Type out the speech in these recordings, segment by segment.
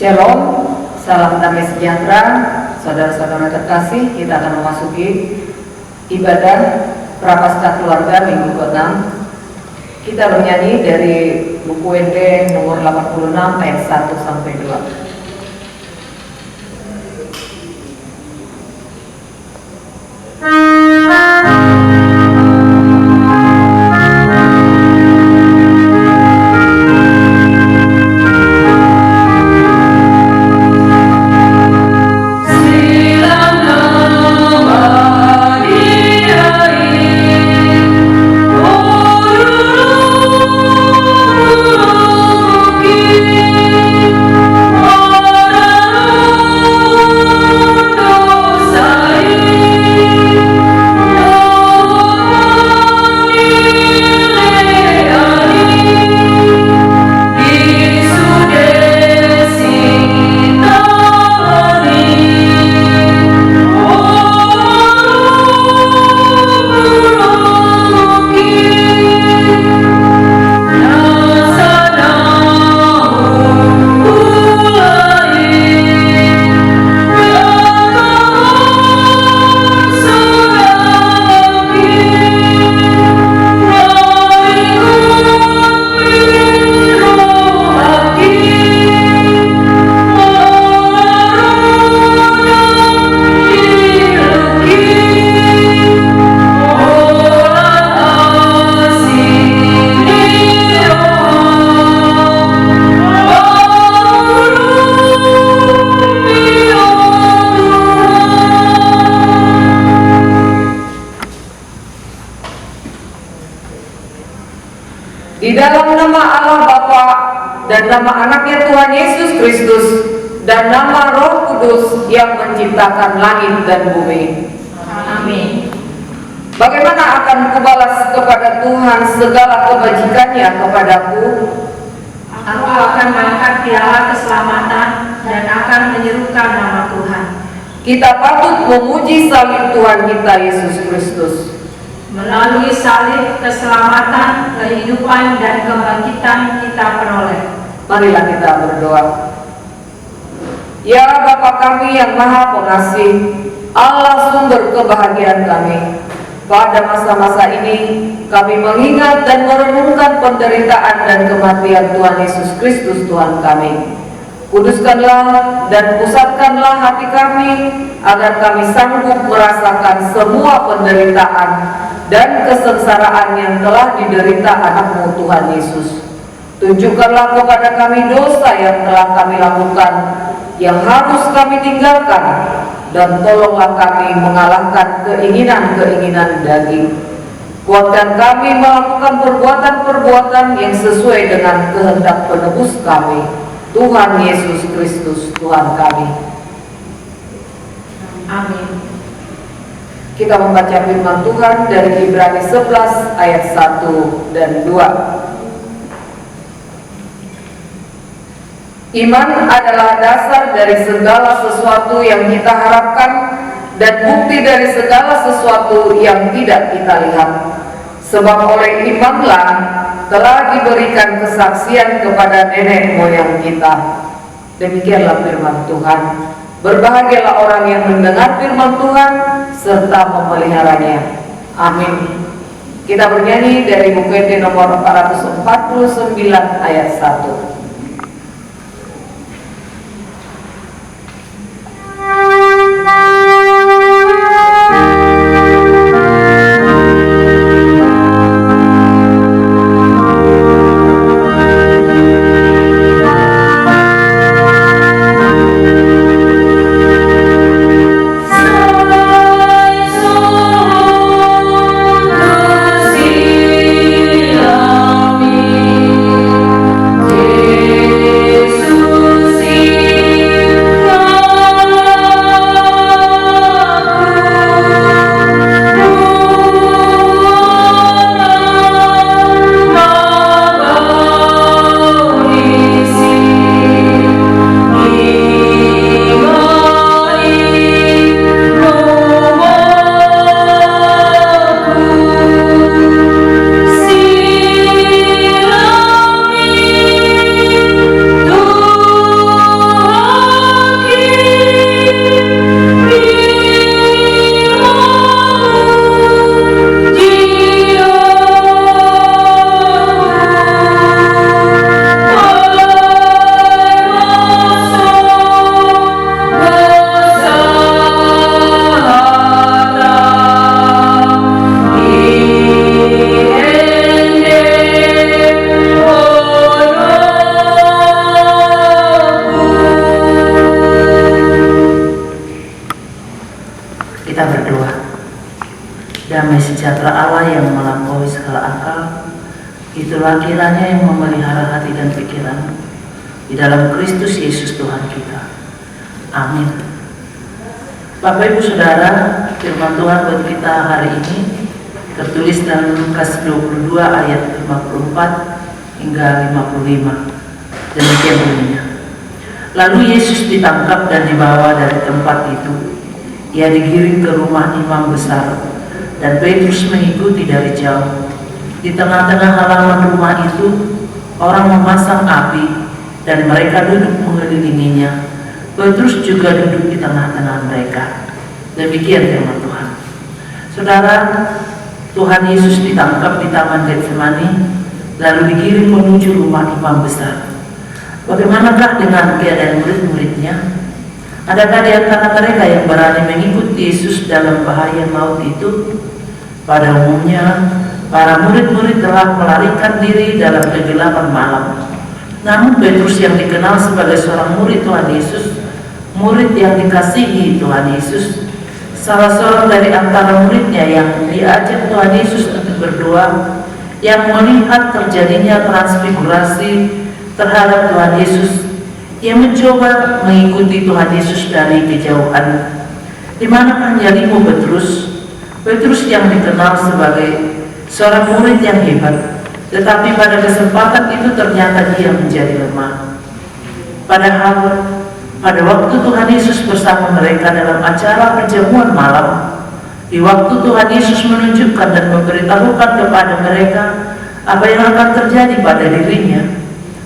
Shalom, salam damai sejahtera, saudara-saudara terkasih. Kita akan memasuki ibadah Prapaskah Keluarga Minggu ke-6. Kita bernyanyi dari buku ND nomor 86 ayat 1 sampai 2. Di dalam nama Allah Bapa dan nama anaknya Tuhan Yesus Kristus dan nama Roh Kudus yang menciptakan langit dan bumi. Amin. Bagaimana akan kubalas kepada Tuhan segala kebajikannya kepadaku? Aku akan mengangkat piala keselamatan dan akan menyerukan nama Tuhan. Kita patut memuji salib Tuhan kita Yesus Kristus. Melalui salib, keselamatan, kehidupan, dan kebangkitan kita peroleh. Marilah kita berdoa. Ya Bapa kami yang Maha Pengasih, Allah sumber kebahagiaan kami, pada masa-masa ini kami mengingat dan merenungkan penderitaan dan kematian Tuhan Yesus Kristus Tuhan kami. Kuduskanlah dan pusatkanlah hati kami agar kami sanggup merasakan semua penderitaan dan kesengsaraan yang telah diderita anak-Mu Tuhan Yesus. Tunjukkanlah kepada kami dosa yang telah kami lakukan, yang harus kami tinggalkan, dan tolonglah kami mengalahkan keinginan-keinginan daging. Kuatkan kami melakukan perbuatan-perbuatan yang sesuai dengan kehendak penebus kami, Tuhan Yesus Kristus Tuhan kami. Amin. Kita membaca firman Tuhan dari Ibrani 11 ayat 1 dan 2. Iman adalah dasar dari segala sesuatu yang kita harapkan dan bukti dari segala sesuatu yang tidak kita lihat. Sebab oleh imanlah telah diberikan kesaksian kepada nenek moyang kita. Demikianlah firman Tuhan. Berbahagialah orang yang mendengar firman Tuhan serta memeliharanya. Amin. Kita bernyanyi dari buku ND nomor 449 ayat 1. Amin. segala akal. Itulah kiranya yang memelihara hati dan pikiran di dalam Kristus Yesus Tuhan kita. Amin. Bapak Ibu Saudara, firman Tuhan buat kita hari ini tertulis dalam Lukas 22 ayat 54 hingga 55. Demikian bunyinya. Lalu Yesus ditangkap dan dibawa dari tempat itu. Ia digiring ke rumah imam besar, dan Petrus mengikuti dari jauh. Di tengah-tengah halaman rumah itu, orang memasang api, dan mereka duduk mengelilinginya. Petrus juga duduk di tengah-tengah mereka. Demikian firman Tuhan. Saudara, Tuhan Yesus ditangkap di Taman Getsemani, lalu digiring menuju rumah imam besar. Bagaimanakah dengan keadaan murid-muridnya? Adakah di antara mereka yang berani mengikuti Yesus dalam bahaya maut itu? Pada umumnya, para murid-murid telah melarikan diri dalam kegelapan malam. Namun Petrus yang dikenal sebagai seorang murid Tuhan Yesus, murid yang dikasihi Tuhan Yesus, salah seorang dari antara muridnya yang diajak Tuhan Yesus untuk berdoa, yang melihat terjadinya transfigurasi terhadap Tuhan Yesus, ia mencoba mengikuti Tuhan Yesus dari kejauhan. Di manakah nyalimu Petrus? Petrus yang dikenal sebagai seorang murid yang hebat, tetapi pada kesempatan itu ternyata dia menjadi lemah. Padahal pada waktu Tuhan Yesus bersama mereka dalam acara perjamuan malam, di waktu Tuhan Yesus menunjukkan dan memberitahukan kepada mereka apa yang akan terjadi pada dirinya,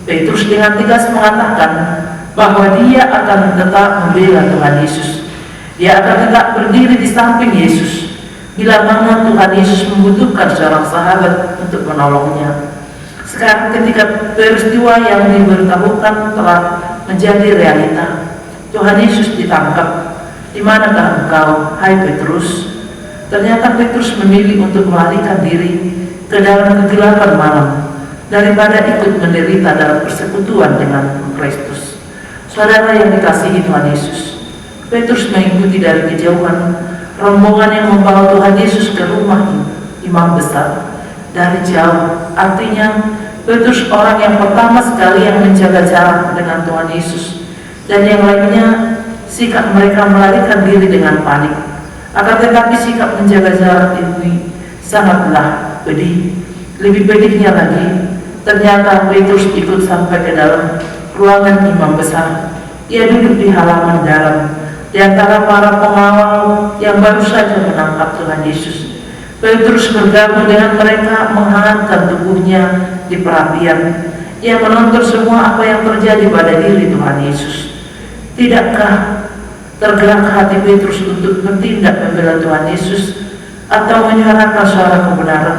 Petrus dengan tegas mengatakan bahwa dia akan tetap membela Tuhan Yesus. Dia akan tetap berdiri di samping Yesus bila mana Tuhan Yesus membutuhkan seorang sahabat untuk menolongnya. Sekarang ketika peristiwa yang diberitahukan telah menjadi realita, Tuhan Yesus ditangkap. Di manakah engkau, hai Petrus? Ternyata Petrus memilih untuk melarikan diri ke dalam kegelapan malam daripada ikut menderita dalam persekutuan dengan Kristus. Saudara yang dikasihi Tuhan Yesus, Petrus mengikuti dari kejauhan rombongan yang membawa Tuhan Yesus ke rumah imam besar dari jauh. Artinya Petrus orang yang pertama sekali yang menjaga jarak dengan Tuhan Yesus, dan yang lainnya sikap mereka melarikan diri dengan panik. Akan tetapi sikap menjaga jarak ini sangatlah pedih. Lebih pedihnya lagi, ternyata Petrus ikut sampai ke dalam ruangan imam besar. Ia duduk di halaman dalam, di antara para pengawal yang baru saja menangkap Tuhan Yesus. Petrus bergabung dengan mereka, menghangatkan tubuhnya di perapian. Ia menonton semua apa yang terjadi pada diri Tuhan Yesus. Tidakkah tergerak hati Petrus untuk bertindak membela Tuhan Yesus atau menyuarakan suara kebenaran?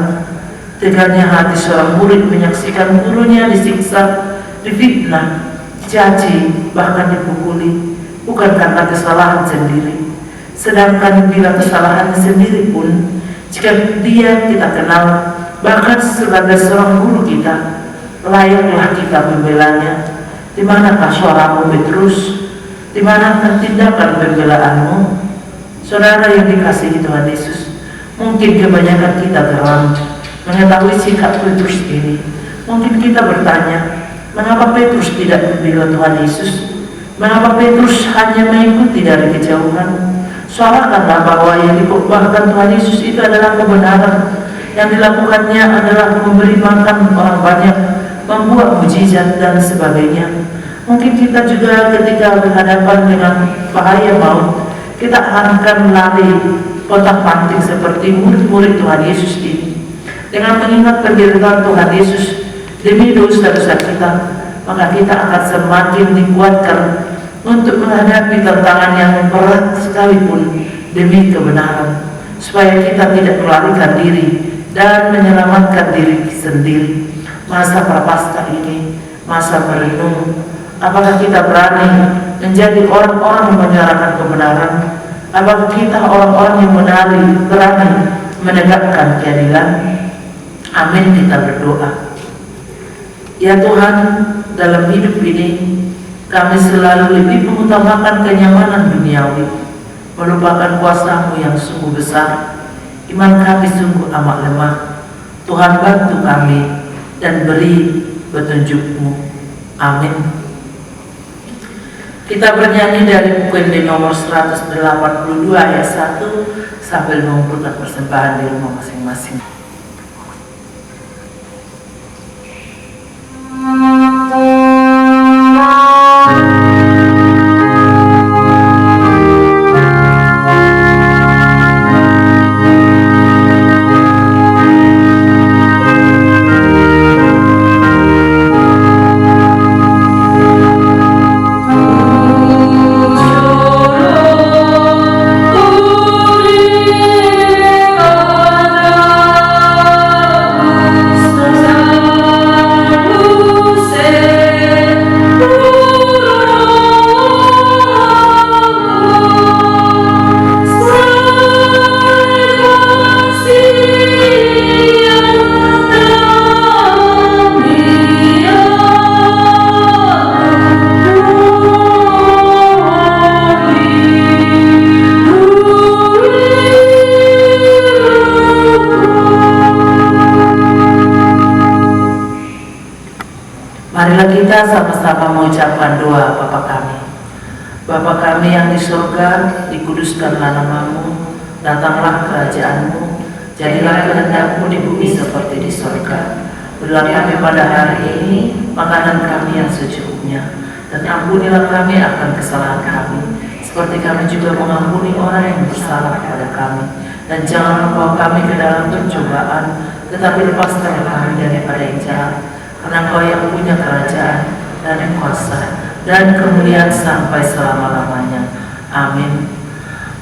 Teganya hati seorang murid menyaksikan gurunya disiksa, difitnah, dicaci, bahkan dipukuli, bukan karena kesalahan sendiri. Sedangkan bila kesalahan sendiri pun, jika dia kita kenal, bahkan sebagai seorang guru kita, layaklah kita membelanya. Di manakah suaramu Petrus? Di manakah tindakan pembelaanmu? Saudara yang dikasihi Tuhan Yesus, mungkin kebanyakan kita terlambat mengetahui sikap Petrus ini. Mungkin kita bertanya, mengapa Petrus tidak membela Tuhan Yesus? Mengapa Petrus hanya mengikuti dari kejauhan? Soalkanlah bahwa yang dikhotbahkan Tuhan Yesus itu adalah kebenaran. Yang dilakukannya adalah memberi makan orang banyak, membuat mujizat dan sebagainya. Mungkin kita juga ketika berhadapan dengan bahaya maut, kita akan lari potak-panting seperti murid-murid Tuhan Yesus ini. Dengan mengingat penderitaan Tuhan Yesus demi dosa-dosa kita, maka kita akan semakin dikuatkan untuk menghadapi tantangan yang berat sekalipun demi kebenaran, supaya kita tidak melarikan diri dan menyelamatkan diri sendiri. Masa prapaskah ini, masa merenung, apakah kita berani menjadi orang-orang yang menyuarakan kebenaran? Apakah kita orang-orang yang berani menegakkan keadilan? Amin, kita berdoa. Ya Tuhan, dalam hidup ini kami selalu lebih mengutamakan kenyamanan duniawi, melupakan kuasa-Mu yang sungguh besar. Iman kami sungguh amat lemah. Tuhan bantu kami dan beri petunjuk-Mu. Amin. Kita bernyanyi dari buku di nomor 182 ayat 1 sambil mengumpulkan persembahan di rumah masing-masing. Marilah kita sama-sama mengucapkan doa Bapa kami. Bapa kami yang di surga, dikuduskanlah nama-Mu, datanglah kerajaan-Mu, jadilah kehendak-Mu di bumi seperti di surga. Berilah kami pada hari ini makanan kami yang secukupnya, dan ampunilah kami akan kesalahan kami, seperti kami juga mengampuni orang yang bersalah kepada kami. Dan jangan membawa kami ke dalam pencobaan, tetapi lepaskan kami daripada yang jahat. Karena Engkau yang punya kerajaan dan yang kuasa dan kemuliaan sampai selama-lamanya. Amin.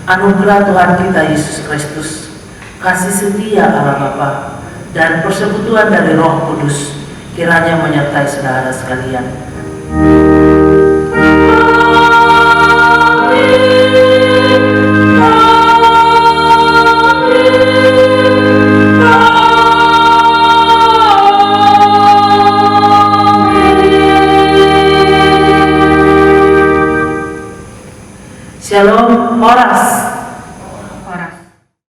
Anugerah Tuhan kita Yesus Kristus, kasih setia Allah Bapa, dan persekutuan dari Roh Kudus kiranya menyertai saudara sekalian. Shalom Horas.